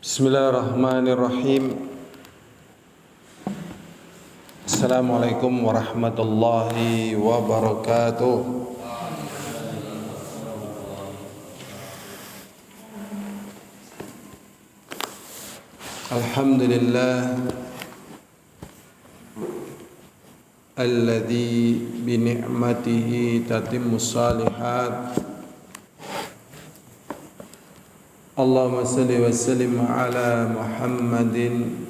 Bismillahirrahmanirrahim. Assalamualaikum warahmatullahi wabarakatuh. Alhamdulillah alladzi bi ni'matihi tatimmus shalihat. Allahumma salli wa sallim ala Muhammadin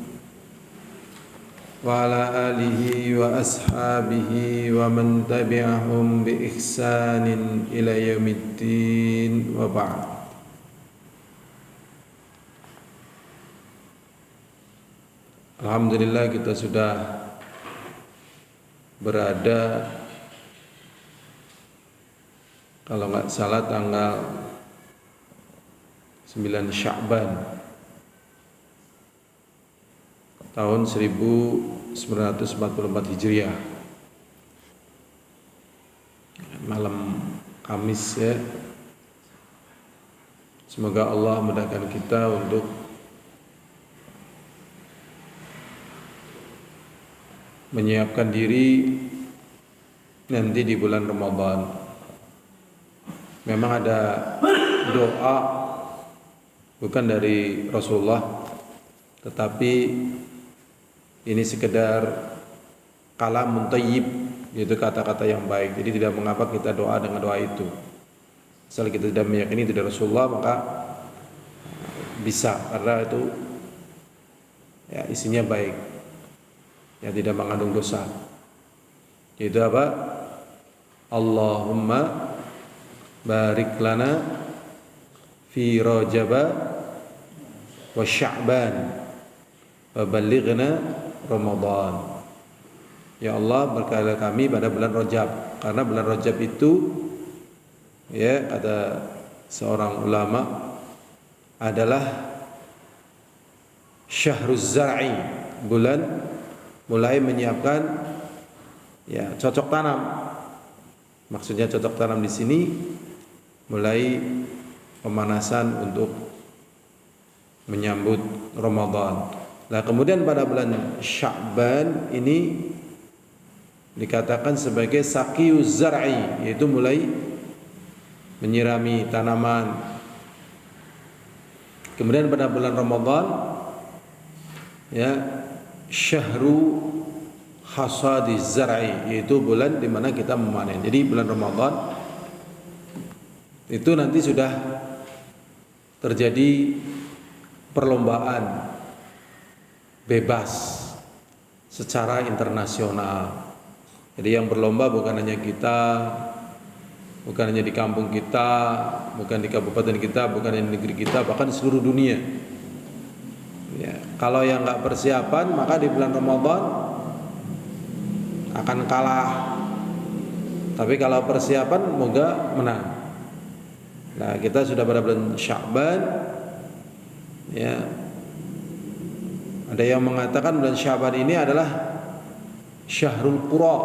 wa ala alihi wa ashabihi wa man tabi'ahum bi ihsanin ila yaumiddin wa ba'd. Alhamdulillah kita sudah berada, kalau nggak salah tanggal 9 Sya'ban tahun 1944 Hijriah, malam Kamis ya. Semoga Allah mudahkan kita untuk menyiapkan diri nanti di bulan Ramadan. Memang ada doa bukan dari Rasulullah, tetapi ini sekedar kalamun thayyib, yaitu kata-kata yang baik. Jadi tidak mengapa kita doa dengan doa itu. Asal kita tidak meyakini itu dari Rasulullah, maka bisa, karena itu ya isinya baik, ya tidak mengandung dosa. Yaitu apa? Allahumma barik lana fi Rajab wa Sya'ban wa balighna Ramadan. Ya Allah, berkahilah kami pada bulan Rajab, karena bulan Rajab itu ya kata seorang ulama adalah syahruz zar'i, bulan mulai menyiapkan ya cocok tanam. Maksudnya cocok tanam di sini mulai pemanasan untuk menyambut Ramadan. Nah, kemudian pada bulan Sya'ban ini dikatakan sebagai saqiyuz zar'i, yaitu mulai menyirami tanaman. Kemudian pada bulan Ramadan ya syahru hasadiz zar'i, yaitu bulan di mana kita memanen. Jadi bulan Ramadan itu nanti sudah terjadi perlombaan bebas secara internasional. Jadi yang berlomba bukan hanya kita, bukan hanya di kampung kita, bukan di kabupaten kita, bukan hanya di negeri kita, bahkan di seluruh dunia. Ya, kalau yang nggak persiapan, maka di bulan Ramadan akan kalah. Tapi kalau persiapan, moga menang. Nah, kita sudah pada bulan Sya'ban ya. Ada yang mengatakan bulan Sya'ban ini adalah Syahrul Qura,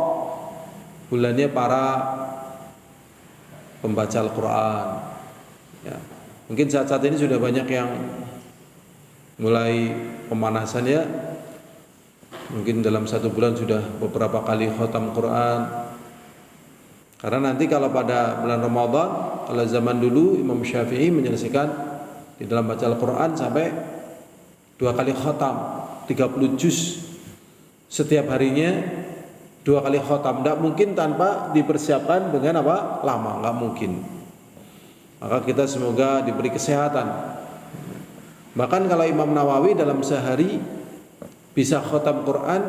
bulannya para pembaca Al-Quran ya. Mungkin saat-saat ini sudah banyak yang mulai pemanasan ya. Mungkin dalam satu bulan sudah beberapa kali khatam Quran. Karena nanti kalau pada bulan Ramadan, kalau zaman dulu Imam Syafi'i menyelesaikan di dalam baca Al-Quran sampai 2 kali khatam, 30 juz setiap harinya, 2 kali khatam. Tidak mungkin tanpa dipersiapkan dengan apa? Lama, nggak mungkin. Maka kita semoga diberi kesehatan. Bahkan kalau Imam Nawawi dalam sehari bisa khatam Quran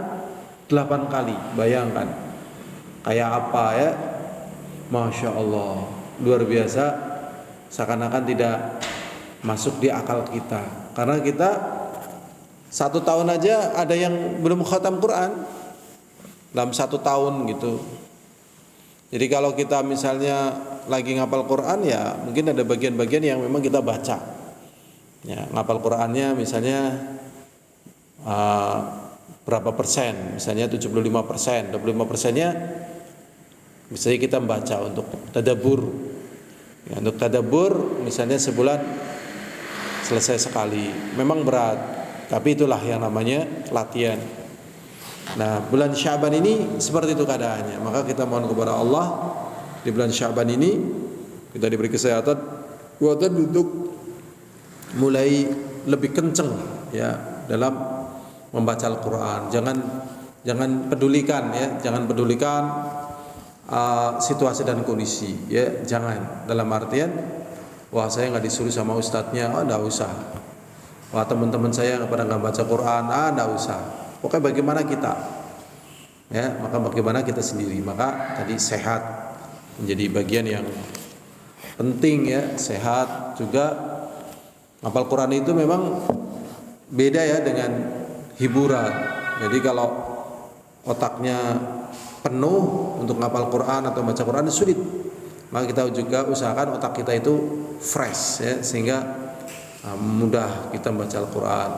8 kali, bayangkan kayak apa ya. Masya Allah, luar biasa, seakan-akan tidak masuk di akal kita. Karena kita 1 tahun aja ada yang belum khatam Quran dalam 1 tahun gitu. Jadi kalau kita misalnya lagi ngapal Quran ya mungkin ada bagian-bagian yang memang kita baca ya, ngapal Qurannya misalnya berapa persen, misalnya 75%, 25%-nya misalnya kita membaca untuk tadabbur ya, untuk tadabbur misalnya sebulan selesai sekali. Memang berat, tapi itulah yang namanya latihan. Nah, bulan Sya'ban ini seperti itu keadaannya. Maka kita mohon kepada Allah di bulan Sya'ban ini kita diberi kesehatan, kekuatan untuk mulai lebih kenceng ya dalam membaca Al-Qur'an. Jangan pedulikan ya, jangan pedulikan situasi dan kondisi ya, jangan dalam artian wah saya nggak disuruh sama ustadznya, nggak usah. Wah teman-teman saya pada nggak baca Quran, nggak usah. Pokoknya bagaimana kita ya, maka bagaimana kita sendiri. Maka tadi sehat menjadi bagian yang penting ya, sehat juga. Hafal Quran itu memang beda ya dengan hiburan. Jadi kalau otaknya penuh untuk ngapal Quran atau baca Quran itu sulit. Maka kita juga usahakan otak kita itu fresh ya, sehingga mudah kita membaca Al-Quran.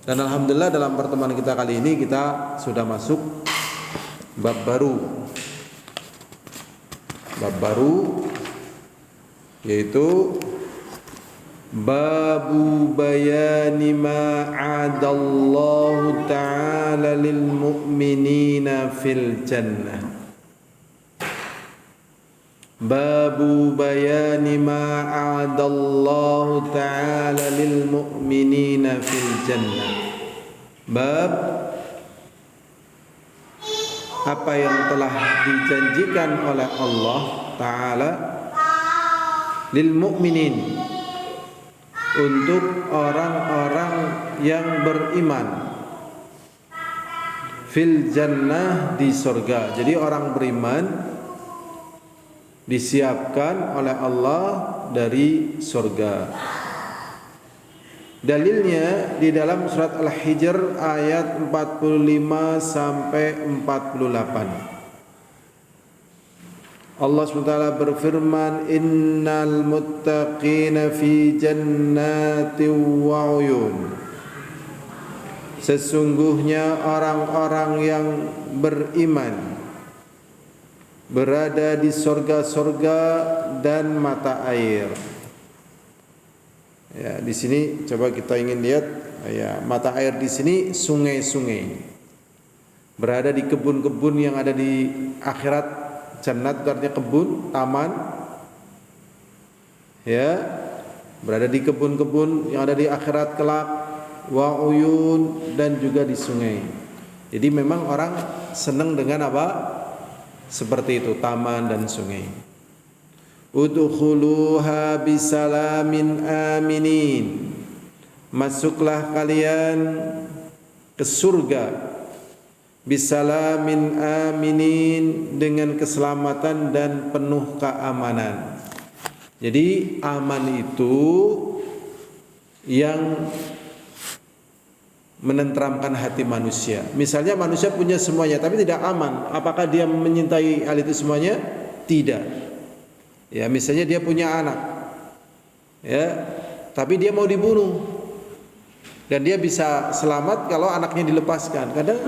Dan alhamdulillah dalam pertemuan kita kali ini kita sudah masuk bab baru yaitu babu bayani ma'adallahu ta'ala lil mu'minina fil jannah. Babu bayani ma'adallahu ta'ala lil mu'minina fil jannah. Bab apa yang telah dijanjikan oleh Allah Ta'ala lil mu'minin, untuk orang-orang yang beriman, fil jannah, di surga. Jadi orang beriman disiapkan oleh Allah dari surga. Dalilnya di dalam surat Al-Hijr ayat 45 sampai 48. Allah SWT berfirman, innal muttaqina fi jannati wa uyun. Sesungguhnya orang-orang yang beriman berada di surga-surga dan mata air. Ya, di sini coba kita ingin lihat ya, mata air di sini sungai-sungai. Berada di kebun-kebun yang ada di akhirat. Jannat artinya kebun, taman. Ya, berada di kebun-kebun yang ada di akhirat kelak, wa uyun, dan juga di sungai. Jadi memang orang senang dengan apa? Seperti itu, taman dan sungai. Udkhuluha bisalamin aminin. Masuklah kalian ke surga bisalamin aminin, dengan keselamatan dan penuh keamanan. Jadi aman itu yang menenteramkan hati manusia. Misalnya manusia punya semuanya tapi tidak aman, apakah dia menyintai hal itu semuanya? Tidak. Ya, misalnya dia punya anak, ya, tapi dia mau dibunuh, dan dia bisa selamat kalau anaknya dilepaskan. Kadang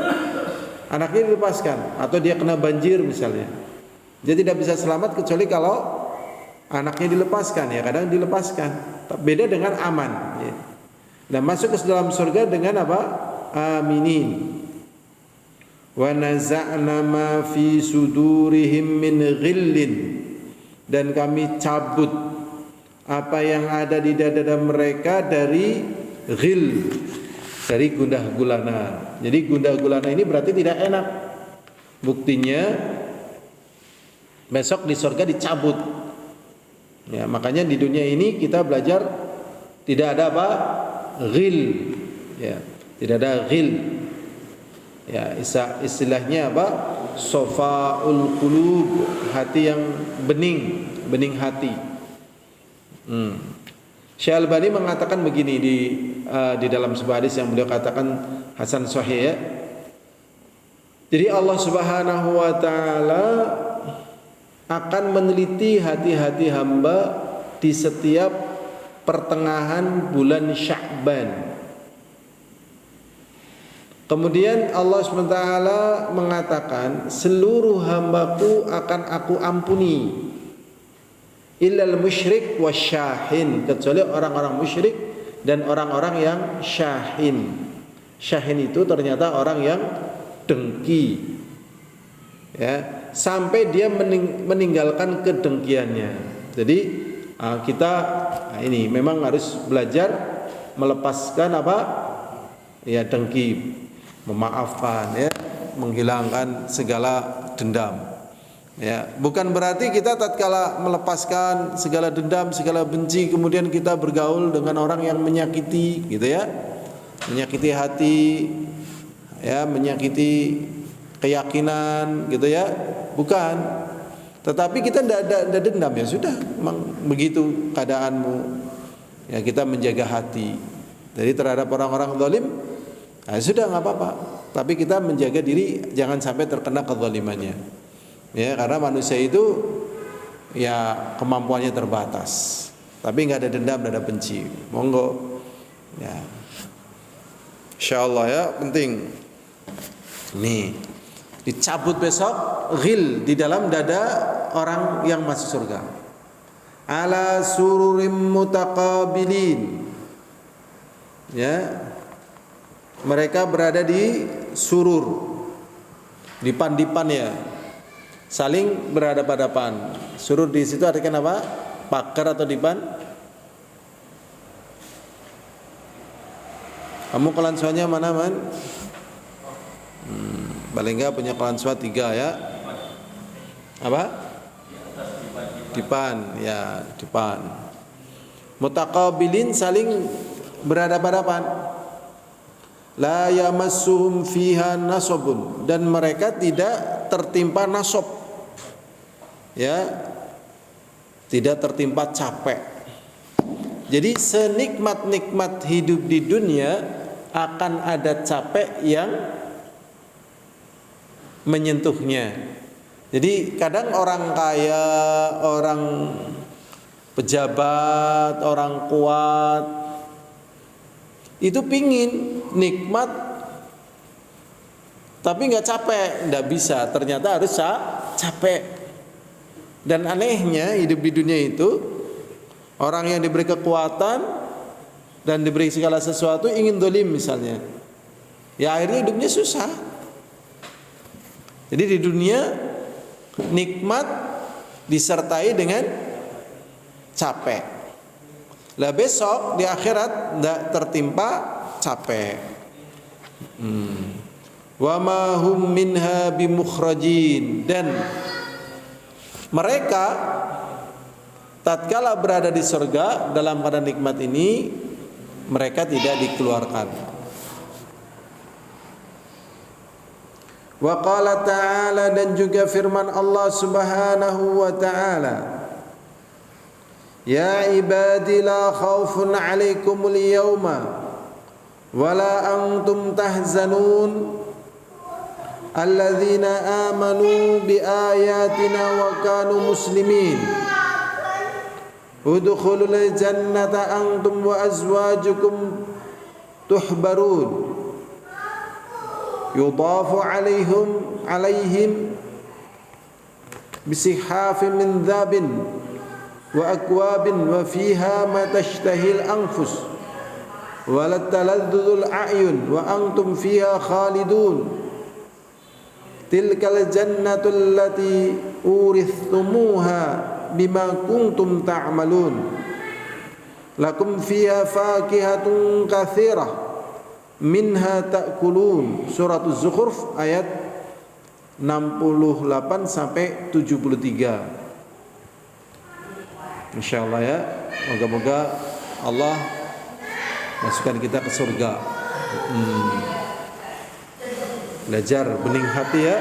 anaknya dilepaskan, atau dia kena banjir misalnya, dia tidak bisa selamat kecuali kalau anaknya dilepaskan. Ya, kadang dilepaskan. Beda dengan aman. Ya. Dan masuk ke dalam surga dengan apa? Aminin. Wa naza'na ma fi sudurihim min ghillin. Dan kami cabut apa yang ada di dada mereka dari ghil, dari gundah gulana. Jadi gundah gulana ini berarti tidak enak. Buktinya besok di surga dicabut. Ya, makanya di dunia ini kita belajar tidak ada apa? Ghil. Ya, tidak ada ghil. Ya, istilahnya apa? Sofaul qulub, hati yang bening hati. Syekh Albani mengatakan begini di dalam sebuah hadis yang beliau katakan hasan sahih ya. Jadi Allah Subhanahu wa taala akan meneliti hati-hati hamba di setiap pertengahan bulan Sya'ban. Kemudian Allah SWT mengatakan, seluruh hambaku akan aku ampuni illal musyrik wasyahin, kecuali orang-orang musyrik dan orang-orang yang syahin. Syahin itu ternyata orang yang dengki, ya, sampai dia meninggalkan kedengkiannya. Jadi kita ini memang harus belajar melepaskan apa? Ya, dengki, memaafkan, ya, menghilangkan segala dendam. Ya, bukan berarti kita tatkala melepaskan segala dendam, segala benci, kemudian kita bergaul dengan orang yang menyakiti, gitu ya, menyakiti hati, ya, menyakiti keyakinan, gitu ya, bukan. Tetapi kita tidak ada dendam, ya sudah, memang begitu keadaanmu, ya, kita menjaga hati. Jadi terhadap orang-orang zalim, nah, sudah nggak apa-apa. Tapi kita menjaga diri jangan sampai terkena kezalimannya. Ya, karena manusia itu ya kemampuannya terbatas. Tapi nggak ada dendam, nggak ada benci. Monggo. Ya. Insyaallah ya, penting. Nih, dicabut besok ghil di dalam dada orang yang masuk surga. Ala sururim mutaqabilin. Ya. Mereka berada di surur, dipan-dipan, ya, saling berhadapan-hadapan. Surur di situ artinya apa? Pakar atau dipan? Kamu kelansuannya mana, man? Paling enggak punya kelansua 3, ya. Apa? Dipan, ya, dipan. Mutaqabilin, saling berhadapan-hadapan. La yamassuhum fiha nasabun, dan mereka tidak tertimpa nasab, ya, tidak tertimpa capek. Jadi senikmat-nikmat hidup di dunia akan ada capek yang menyentuhnya. Jadi kadang orang kaya, orang pejabat, orang kuat itu pingin nikmat tapi nggak capek, nggak bisa. Ternyata harus capek. Dan anehnya hidup di dunia itu, orang yang diberi kekuatan dan diberi segala sesuatu ingin dolim misalnya, ya akhirnya hidupnya susah. Jadi di dunia nikmat disertai dengan capek. Lah besok di akhirat tidak tertimpa capek. Wa ma hum minha bimukhrajin, dan mereka tatkala berada di surga dalam keadaan nikmat ini, mereka tidak dikeluarkan. Wa qala ta'ala, dan juga firman Allah Subhanahu wa ta'ala, ya ibadi la khaufun alaikumul yawma wala antum tahzanun alladzina amanu bi ayatina wa kanu muslimin udkhulul jannata antum wa azwajukum tuhbarun yudafu alaihim bisihafin min dhabin wa akwabin wa fiha ma tashtahil anfus wa la taladdudul a'yun wa antum fiha khalidun tilkal jannatul lati urithumuha bima kuntum ta'malun lakum fiha fakihatun katsirah minha ta'kulun. Surat Az-Zukhruf ayat 68 sampai 73. Insyaallah ya, moga-moga Allah masukkan kita ke surga. Belajar bening hati ya.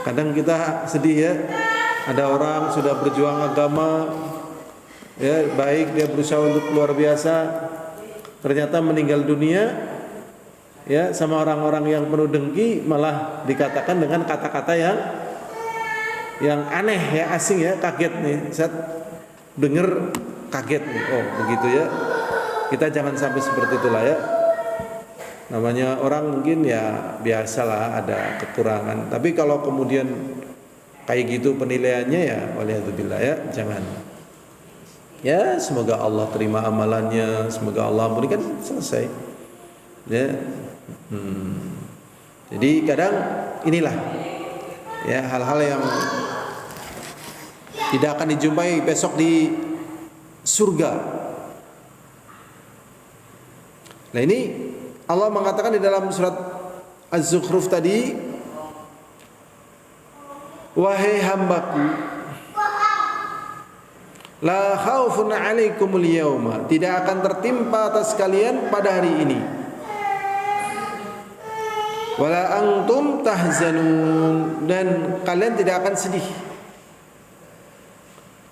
Kadang kita sedih ya, ada orang sudah berjuang agama, ya baik, dia berusaha untuk luar biasa, ternyata meninggal dunia, ya, sama orang-orang yang penuh dengki, malah dikatakan dengan kata-kata yang aneh ya, asing ya, kaget nih. Saya dengar kaget nih, oh begitu ya. Kita jangan sampai seperti itulah ya. Namanya orang mungkin ya biasalah ada kekurangan. Tapi kalau kemudian kayak gitu penilaiannya ya waliyadzubillah ya, jangan. Ya, semoga Allah terima amalannya, semoga Allah ampuni, kan selesai. Ya. Jadi kadang inilah ya hal-hal yang tidak akan dijumpai besok di surga. Nah, ini Allah mengatakan di dalam surat Az-Zukhruf tadi, wahai hambaku, la khaufun 'alaikumul yauma, tidak akan tertimpa atas kalian pada hari ini. Wala antum tahzanun, dan kalian tidak akan sedih.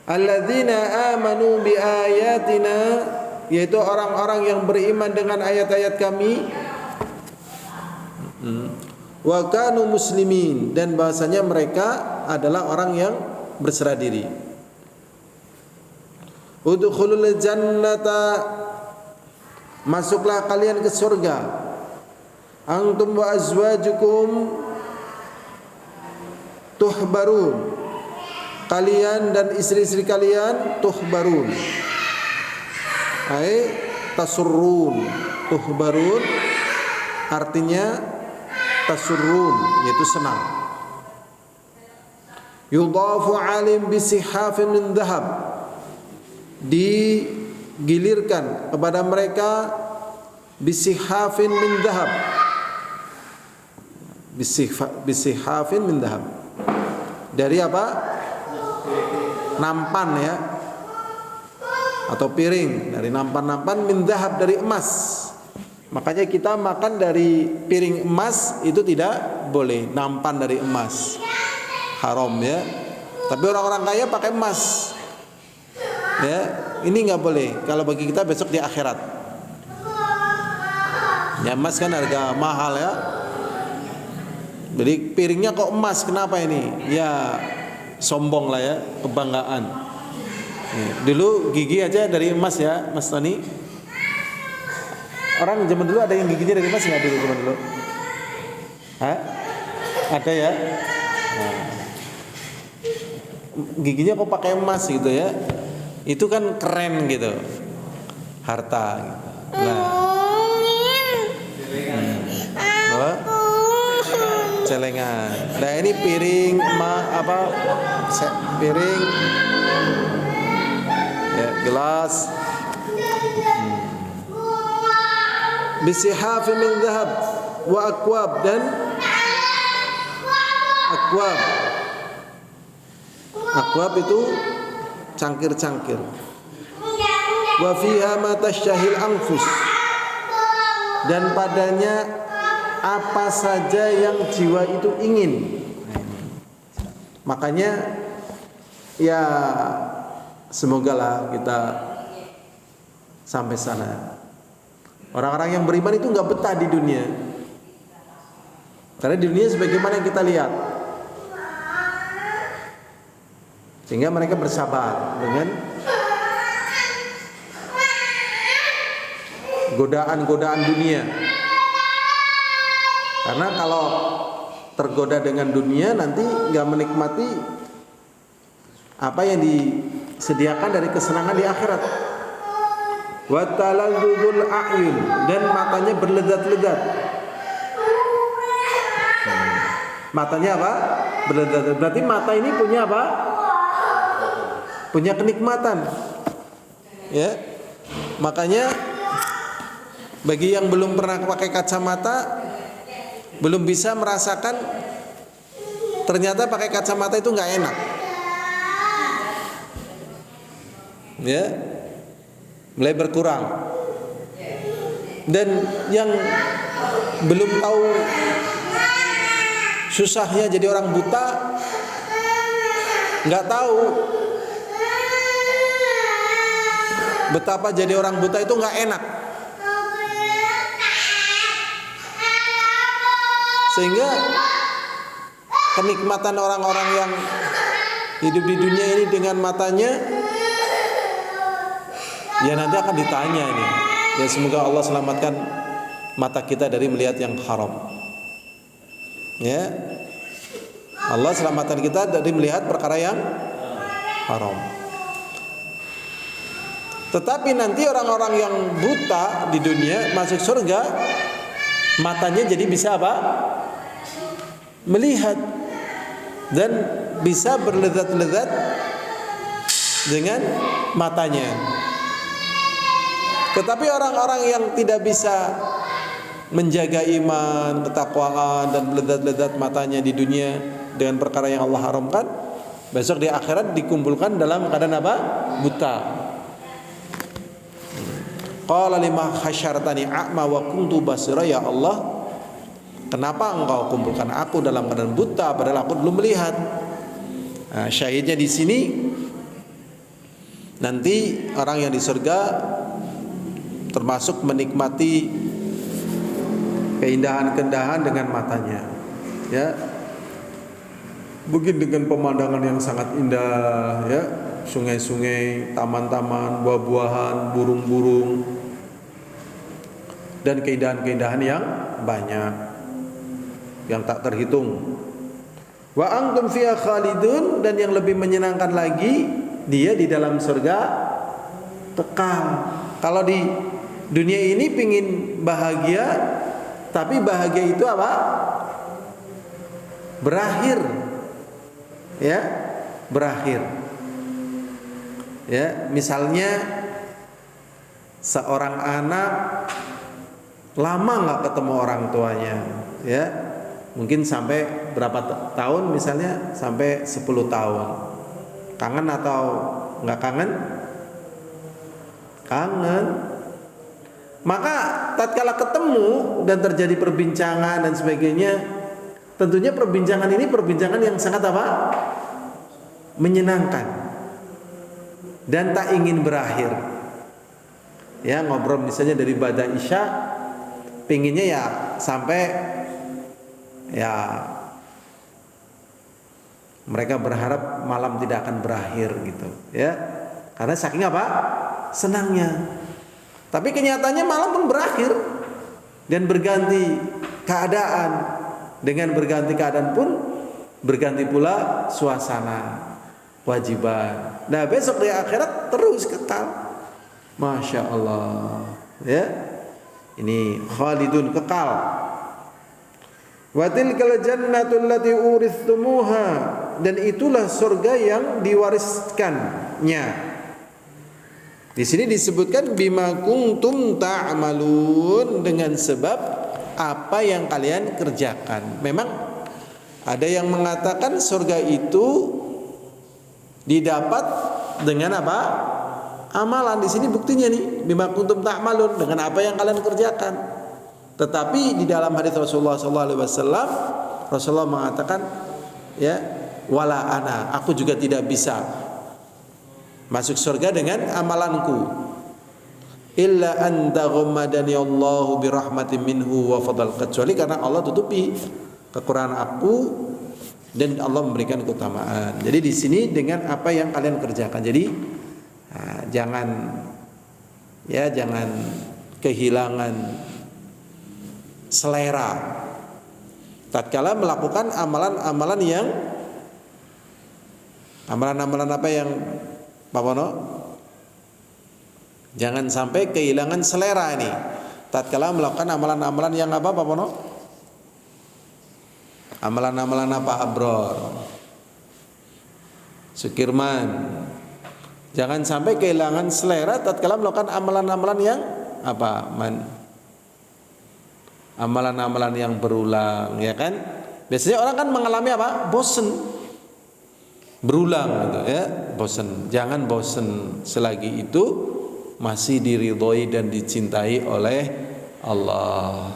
Alladzina amanu bi ayatina, yaitu orang-orang yang beriman dengan ayat-ayat kami. Wa kanu muslimin, dan bahasanya mereka adalah orang yang berserah diri. Udkhulul jannata, masuklah kalian ke surga. Antum wa azwajukum tuhbarun, kalian dan istri-istri kalian tuhbarun, ai tasurrun. Tuhbarun artinya tasurrun, yaitu senang. Yudhafu alim bisihafin min dhahab, digilirkan kepada mereka bisihafin min dhahab, bisihafin min dhahab, dari apa? Nampan ya, atau piring, dari nampan-nampan min dhahab, dari emas. Makanya kita makan dari piring emas itu tidak boleh, nampan dari emas haram ya. Tapi orang-orang kaya pakai emas ya, ini nggak boleh. Kalau bagi kita besok di akhirat ya, emas kan harga mahal ya. Jadi piringnya kok emas, kenapa ini? Ya sombong lah ya, kebanggaan. Dulu gigi aja dari emas ya, Mas Tony. Orang zaman dulu ada yang giginya dari emas nggak dulu zaman dulu? Hah? Ada ya? Nah, giginya kok pakai emas gitu ya? Itu kan keren gitu, harta. Gitu. Nah, celengan. Nah ini piring piring ya, gelas. Bisihafin min dhahab wa akwab, dan akwab. Akwab itu cangkir-cangkir. Wa fiha ma tashtahil anfus, dan padanya apa saja yang jiwa itu ingin. Makanya ya semogalah kita sampai sana. Orang-orang yang beriman itu nggak betah di dunia, karena di dunia sebagaimana yang kita lihat, sehingga mereka bersabar dengan godaan-godaan dunia. Karena kalau tergoda dengan dunia, nanti nggak menikmati apa yang disediakan dari kesenangan di akhirat. Wa talazzuzul a'yun, dan matanya berledat-ledat. Matanya apa? Berledat. Berarti mata ini punya apa? Punya kenikmatan. Ya. Makanya bagi yang belum pernah pakai kacamata, belum bisa merasakan ternyata pakai kacamata itu nggak enak. Ya. Mulai berkurang. Dan yang belum tahu susahnya jadi orang buta, nggak tahu betapa jadi orang buta itu nggak enak. Sehingga kenikmatan orang-orang yang hidup di dunia ini dengan matanya, ya nanti akan ditanya ini. Ya semoga Allah selamatkan mata kita dari melihat yang haram. Ya. Allah selamatkan kita dari melihat perkara yang haram. Tetapi nanti orang-orang yang buta di dunia masuk surga, matanya jadi bisa apa? Melihat dan bisa berlezat-lezat dengan matanya. Tetapi orang-orang yang tidak bisa menjaga iman, ketakwaan dan lezat-lezat matanya di dunia dengan perkara yang Allah haramkan, besok di akhirat dikumpulkan dalam keadaan apa? Buta. Qala lima hasyartani a'ma wa kuntu basira, ya Allah, kenapa engkau kumpulkan aku dalam keadaan buta padahal aku belum melihat? Nah, syahidnya di sini nanti orang yang di surga termasuk menikmati keindahan-keindahan dengan matanya, ya. Mungkin dengan pemandangan yang sangat indah, ya, sungai-sungai, taman-taman, buah-buahan, burung-burung, dan keindahan-keindahan yang banyak yang tak terhitung. Wa antum fiha khalidun, dan yang lebih menyenangkan lagi, dia di dalam surga kekal. Kalau di dunia ini pingin bahagia, tapi bahagia itu apa? Berakhir, ya, berakhir. Ya, misalnya seorang anak lama nggak ketemu orang tuanya, ya, mungkin sampai berapa tahun, misalnya sampai 10 tahun. Kangen atau nggak kangen? Kangen. Maka tatkala ketemu dan terjadi perbincangan dan sebagainya, tentunya perbincangan ini perbincangan yang sangat apa? Menyenangkan dan tak ingin berakhir. Ya, ngobrol misalnya dari ba'da isya, pinginnya ya sampai ya mereka berharap malam tidak akan berakhir gitu, ya. Karena saking apa? Senangnya. Tapi kenyataannya malam pun berakhir dan berganti keadaan. Dengan berganti keadaan pun berganti pula suasana, kewajiban. Nah, besok di akhirat terus kekal. Masya Allah, ya. Ini khalidun, kekal. Wa tilkal jannatul lati urithumuha, dan itulah surga yang diwariskannya. Di sini disebutkan bima kuntum ta'malun, dengan sebab apa yang kalian kerjakan. Memang ada yang mengatakan surga itu didapat dengan apa? Amalan. Di sini buktinya nih, bima kuntum ta'malun, dengan apa yang kalian kerjakan. Tetapi di dalam hadis Rasulullah SAW, Rasulullah mengatakan, ya, wala ana, aku juga tidak bisa masuk surga dengan amalanku, illa an taghammadani Allahu birahmatin minhu wa fadl, kecuali karena Allah tutupi kekurangan aku dan Allah memberikan keutamaan. Jadi di sini dengan apa yang kalian kerjakan. Jadi jangan kehilangan selera tatkala melakukan amalan-amalan yang amalan-amalan apa yang Pak Pono? Jangan sampai kehilangan selera ini tatkala melakukan amalan-amalan yang apa, Pak Pono? Amalan-amalan apa, Abror? Sukirman. Jangan sampai kehilangan selera tatkala melakukan amalan-amalan yang apa, amalan-amalan yang berulang, ya kan? Biasanya orang kan mengalami apa? Bosen. Berulang gitu, ya, bosen. Jangan bosen, selagi itu masih diridhoi dan dicintai oleh Allah.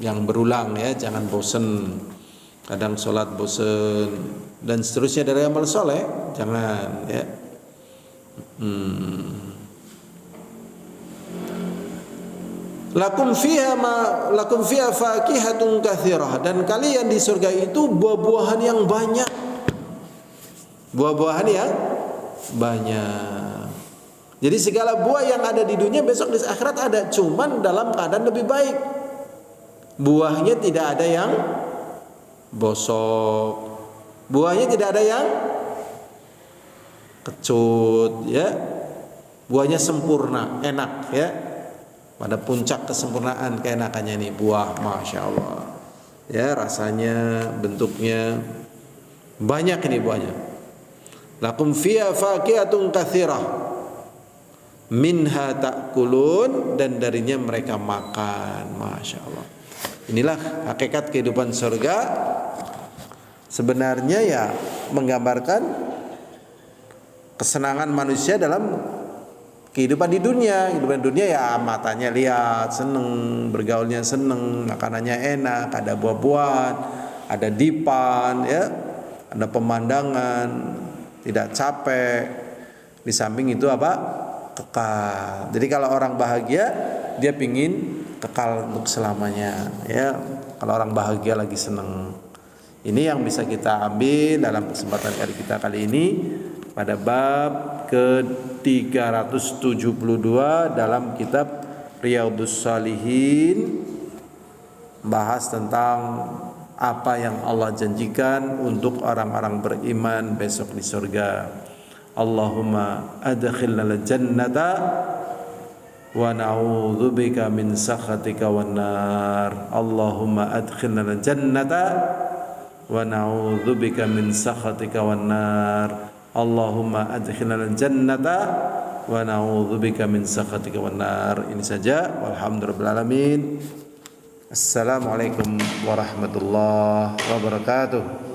Yang berulang, ya, jangan bosen. Kadang sholat bosen dan seterusnya dari amal soleh, jangan, ya. Lakum fiha fakihatun katsirah, dan kalian di surga itu buah-buahan yang banyak. Buah-buahan yang banyak. Jadi segala buah yang ada di dunia besok di akhirat ada, cuman dalam keadaan lebih baik. Buahnya tidak ada yang bosok. Buahnya tidak ada yang kecut, ya. Buahnya sempurna, enak, ya. Pada puncak kesempurnaan keenakannya ini buah, masya Allah. Ya, rasanya, bentuknya banyak ini buahnya. Lakum fiha faqihatun katsirah minha ta'kulun, dan darinya mereka makan, masya Allah. Inilah hakikat kehidupan surga. Sebenarnya ya menggambarkan kesenangan manusia dalam kehidupan di dunia. Kehidupan dunia ya matanya lihat, seneng, bergaulnya seneng, makanannya enak, ada buah-buahan, ada dipan, ya, ada pemandangan, tidak capek. Di samping itu apa? Kekal. Jadi kalau orang bahagia, dia pingin kekal untuk selamanya, ya. Kalau orang bahagia lagi seneng. Ini yang bisa kita ambil dalam kesempatan kita kali ini pada bab ke-372 dalam kitab Riyadhus Shalihin, bahas tentang apa yang Allah janjikan untuk orang-orang beriman besok di surga. Allahumma adkhilnal jannata wa na'udzubika min sakhatika wan nar. Allahumma adkhilnal jannata wa na'udzubika min sakhatika wan nar. Allahumma adkhilnal jannata wa na'udzubika min sakhatika wan nar. Ini saja, walhamdulillahil alamin. Assalamualaikum warahmatullahi wabarakatuh.